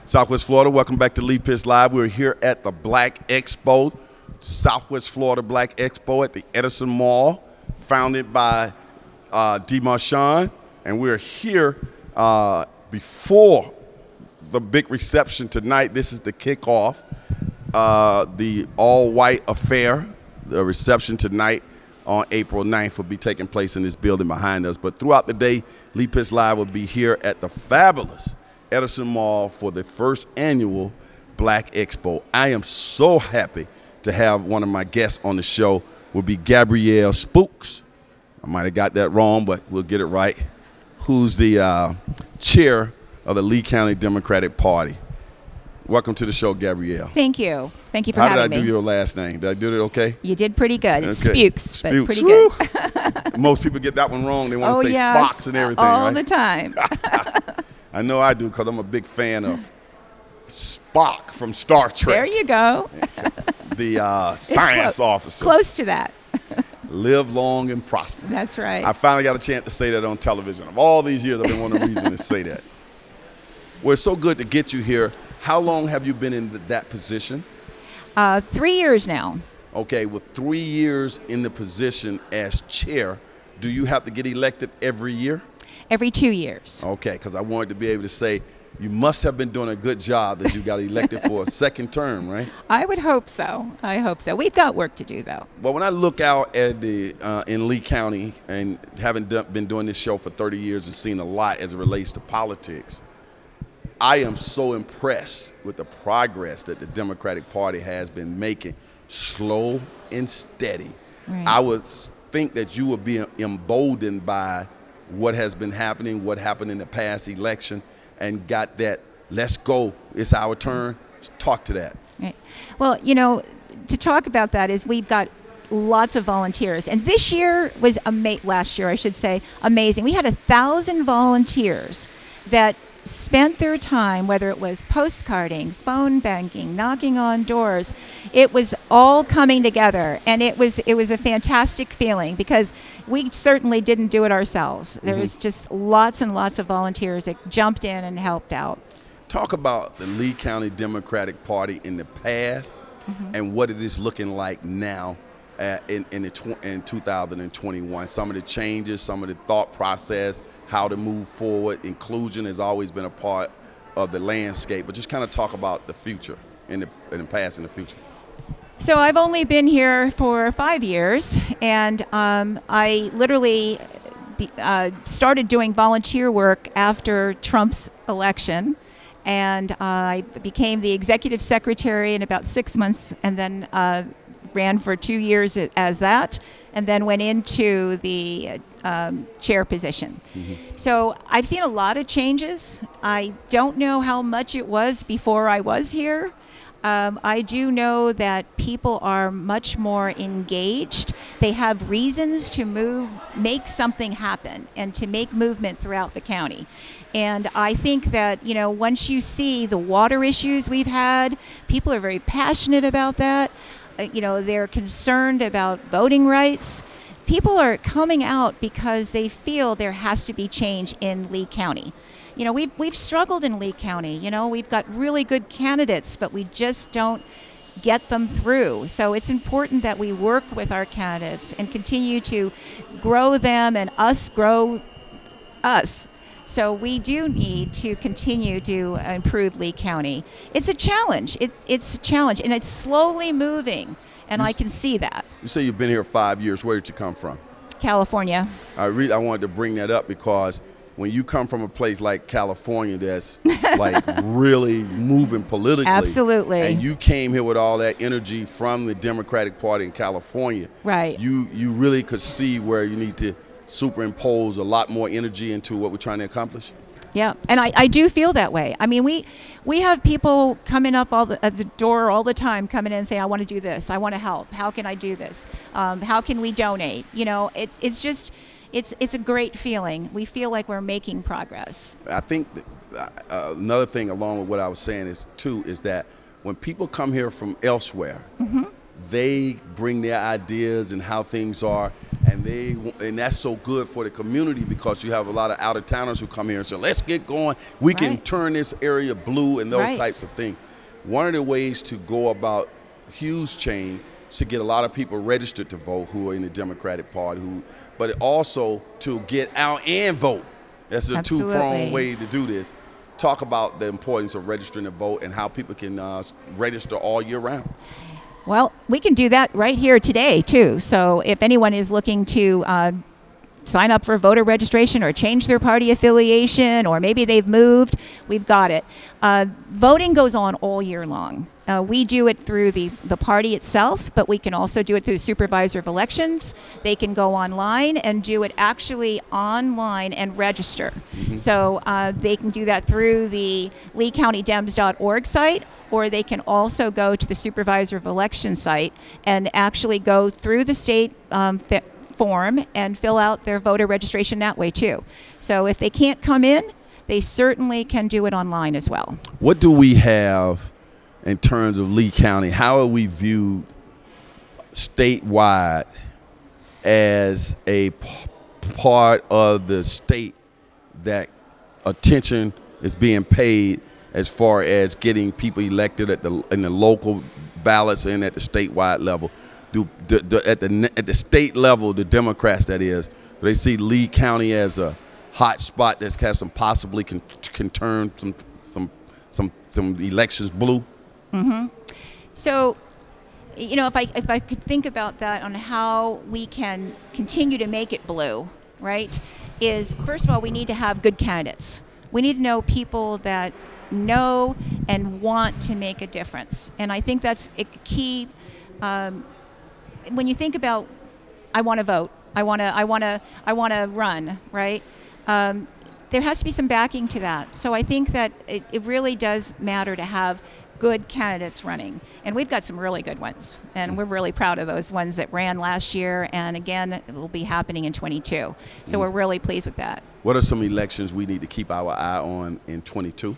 Southwest Florida, welcome back to Lee Pitts Live. We're here at the Black Expo, Southwest Florida Black Expo at the Edison Mall, founded by D. Marchand. And we're here before the big reception tonight. This is the kickoff, the all-white affair. The reception tonight on April 9th will be taking place in this building behind us. But throughout the day, Lee Pitts Live will be here at the fabulous Edison Mall for the first annual Black Expo. I am so happy to have one of my guests on the show. Will be Gabriele Spuckes. I might have got that wrong, but we'll get it right. Who's the chair of the Lee County Democratic Party. Welcome to the show, Gabriele. Thank you. Thank you for having me. How did I do your last name? Did I do it okay? You did pretty good. It's Okay. Spuckes, but pretty good. Most people get that one wrong. They want to say Spuckes and everything, all right? the time. I know I do because I'm a big fan of Spock from Star Trek. There you go. The science officer. Close to that. Live long and prosper. That's right. I finally got a chance to say that on television. Of all these years, I've been wanting a reason to say that. Well, it's so good to get you here. How long have you been in that position? 3 years now. Okay, with 3 years in the position as chair, do you have to get elected every year? Every 2 years. Okay, because I wanted to be able to say you must have been doing a good job that you got elected for a second term, right? I would hope so. I hope so. We've got work to do, though. But when I look out at the in Lee County and having been doing this show for 30 years and seen a lot as it relates to politics, I am so impressed with the progress that the Democratic Party has been making, slow and steady. Right. I would think that you would be emboldened by what has been happening, what happened in the past election, and got that, let's go, it's our turn. Talk to that. Right. Well, you know, to talk about that is we've got lots of volunteers. And this year was, last year I should say, amazing. We had 1,000 volunteers that spent their time, whether it was postcarding, phone banking, knocking on doors. It was all coming together, and it was a fantastic feeling because we certainly didn't do it ourselves. There was just lots and lots of volunteers that jumped in and helped out. Talk about the Lee County Democratic Party in the past and what it is looking like now in 2021. Some of the changes, some of the thought process, how to move forward. Inclusion has always been a part of the landscape, but just kind of talk about the future in the past and the future. So I've only been here for 5 years, and I literally started doing volunteer work after Trump's election, and I became the executive secretary in about 6 months, and then ran for 2 years as that, and then went into the chair position. So I've seen a lot of changes. I don't know how much it was before I was here. I do know that people are much more engaged. They have reasons to make something happen, and to make movement throughout the county. And I think that, you know, once you see the water issues we've had, people are very passionate about that. You know, they're concerned about voting rights. People are coming out because they feel there has to be change in Lee County. You know, we've struggled in Lee County. You know, we've got really good candidates, but we just don't get them through. So it's important that we work with our candidates and continue to grow them and us grow us. So we do need to continue to improve Lee County. It's a challenge. It's a challenge, and it's slowly moving, and I can see that. You say you've been here 5 years. Where did you come from? California. I wanted to bring that up because when you come from a place like California that's like really moving politically. Absolutely. And you came here with all that energy from the Democratic Party in California. Right. You really could see where you need to superimpose a lot more energy into what we're trying to accomplish. Yeah, and I do feel that way. I mean, we have people coming up at the door all the time, coming in and saying, I want to do this, I want to help, how can I do this, how can we donate? You know, it's just, it's a great feeling. We feel like we're making progress. I think another thing along with what I was saying is that when people come here from elsewhere, they bring their ideas and how things are, and and that's so good for the community because you have a lot of out of towners who come here and say, let's get going. We can Right. turn this area blue and those Right. types of things. One of the ways to go about huge change is to get a lot of people registered to vote who are in the Democratic Party, but also to get out and vote. That's a Absolutely. two-pronged way to do this. Talk about the importance of registering to vote and how people can register all year round. Well, we can do that right here today, too. So if anyone is looking to sign up for voter registration or change their party affiliation, or maybe they've moved, we've got it. Voting goes on all year long. We do it through the party itself, but we can also do it through the supervisor of elections. They can go online and do it actually online and register. So they can do that through the leecountydems.org site, or they can also go to the supervisor of election site and actually go through the state form and fill out their voter registration that way too. So if they can't come in, they certainly can do it online as well. What do we have in terms of Lee County? How are we viewed statewide as a part of the state that attention is being paid as far as getting people elected in the local ballots and at the statewide level? At the state level, the Democrats, that is, do they see Lee County as a hot spot that possibly can turn some elections blue? So, if I could think about that on how we can continue to make it blue, right, is first of all, we need to have good candidates. We need to know people that know and want to make a difference. And I think that's a key. When you think about, I want to vote, I want to run, right? There has to be some backing to that. So I think that it really does matter to have good candidates running. And we've got some really good ones. And we're really proud of those ones that ran last year. And again, it will be happening in 22. So we're really pleased with that. What are some elections we need to keep our eye on in 22?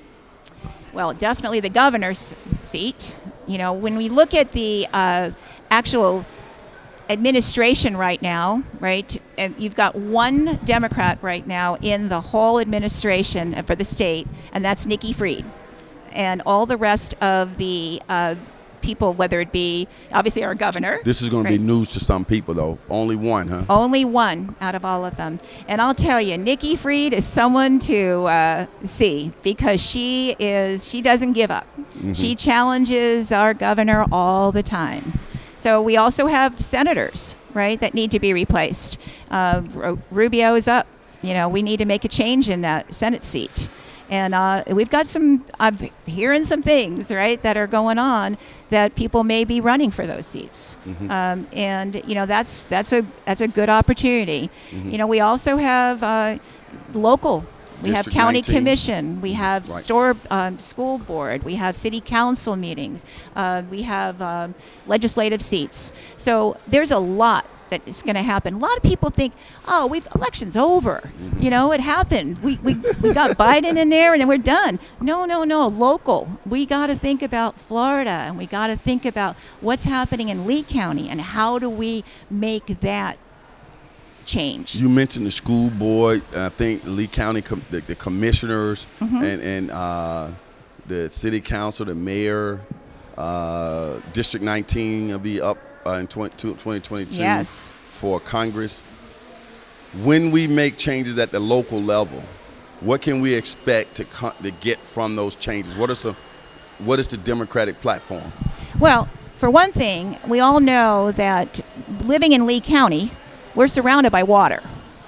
Well, definitely the governor's seat. When we look at the actual administration right now, right, and you've got one Democrat right now in the whole administration for the state, and that's Nikki Fried. And all the rest of the people, whether it be obviously our governor. This is going to be news to some people, though. Only one, huh? Only one out of all of them. And I'll tell you, Nikki Fried is someone to see, because she doesn't give up. She challenges our governor all the time. So we also have senators, right, that need to be replaced. Rubio is up. We need to make a change in that Senate seat. And we've got I'm hearing some things, right, that are going on that people may be running for those seats. And, that's a good opportunity. We also have local. We have District county 19. commission. We have school board. We have city council meetings. We have legislative seats. So there's a lot that is going to happen. A lot of people think, election's over. It happened. We got Biden in there and then we're done. No. Local. We got to think about Florida, and we got to think about what's happening in Lee County and how do we make that change. You mentioned the school board. I think Lee County, the commissioners and the city council, the mayor, District 19 will be up in 2022 for Congress. When we make changes at the local level, what can we expect to get from those changes? What is the Democratic platform? Well, for one thing, we all know that living in Lee County, we're surrounded by water,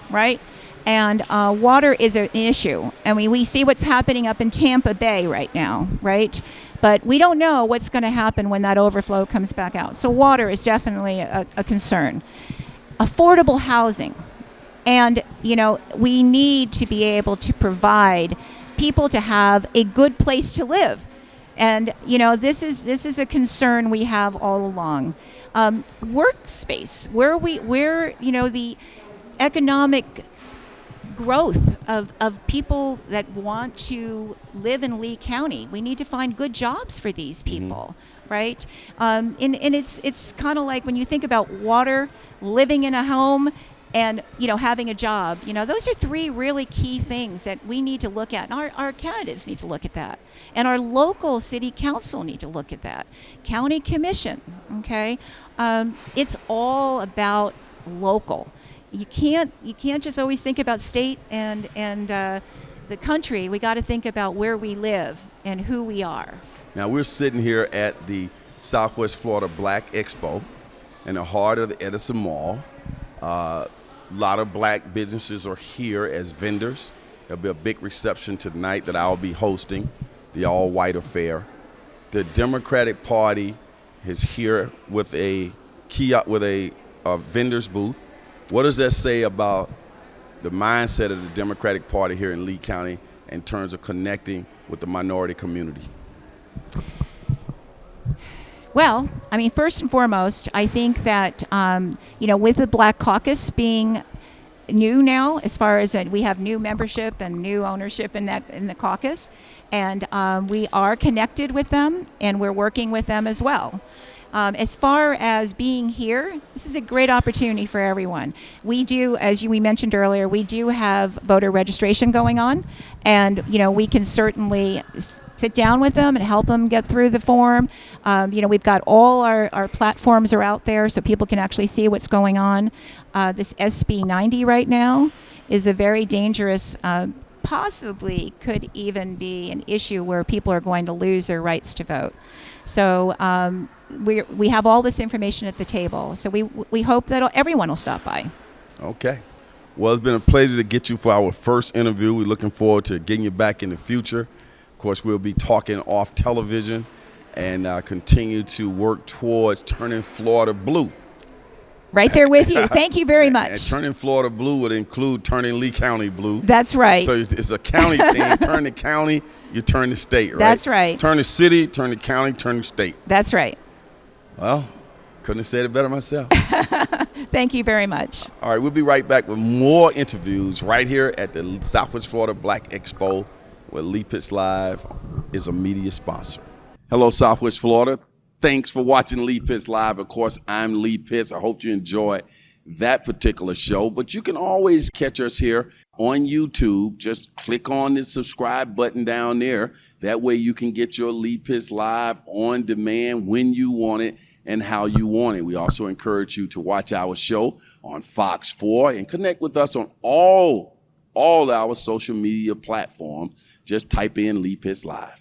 right? And water is an issue. I mean, we see what's happening up in Tampa Bay right now, right? But we don't know what's going to happen when that overflow comes back out. So water is definitely a concern. Affordable housing. And, we need to be able to provide people to have a good place to live. And, this is a concern we have all along. Workspace, where the economic growth of people that want to live in Lee County. We need to find good jobs for these people, right? And it's kind of like when you think about water, living in a home, and having a job. Those are three really key things that we need to look at, and our candidates need to look at that, and our local city council need to look at that, county commission. Okay, it's all about local. You can't just always think about state and the country. We got to think about where we live and who we are. Now we're sitting here at the Southwest Florida Black Expo in the heart of the Edison Mall. A lot of black businesses are here as vendors. There'll be a big reception tonight that I'll be hosting, the all-white affair. The Democratic Party is here with a vendor's booth. What does that say about the mindset of the Democratic Party here in Lee County in terms of connecting with the minority community? Well, first and foremost, I think that, with the Black Caucus being new now, as far as we have new membership and new ownership in the caucus, and we are connected with them, and we're working with them as well. As far as being here, this is a great opportunity for everyone. We do, as we mentioned earlier, we do have voter registration going on, and we can certainly sit down with them and help them get through the form. We've got all our platforms are out there so people can actually see what's going on. This SB 90 right now is a very dangerous, possibly could even be an issue where people are going to lose their rights to vote. So we have all this information at the table. So we hope that everyone will stop by. Okay. Well, it's been a pleasure to get you for our first interview. We're looking forward to getting you back in the future. Of course, we'll be talking off television and continue to work towards turning Florida blue. Right there with you. Thank you very much. And turning Florida blue would include turning Lee County blue. That's right. So it's a county thing. Turn the county, you turn the state, right? That's right. Turn the city, turn the county, turn the state. That's right. Well, couldn't have said it better myself. Thank you very much. All right, we'll be right back with more interviews right here at the Southwest Florida Black Expo, where Lee Pitts Live is a media sponsor. Hello, Southwest Florida. Thanks for watching Lee Pitts Live. Of course, I'm Lee Pitts. I hope you enjoy that particular show, but you can always catch us here on YouTube. Just click on the subscribe button down there. That way you can get your Lee Pitts Live on demand when you want it and how you want it. We also encourage you to watch our show on FOX4 and connect with us on all our social media platforms. Just type in Lee Pitts Live.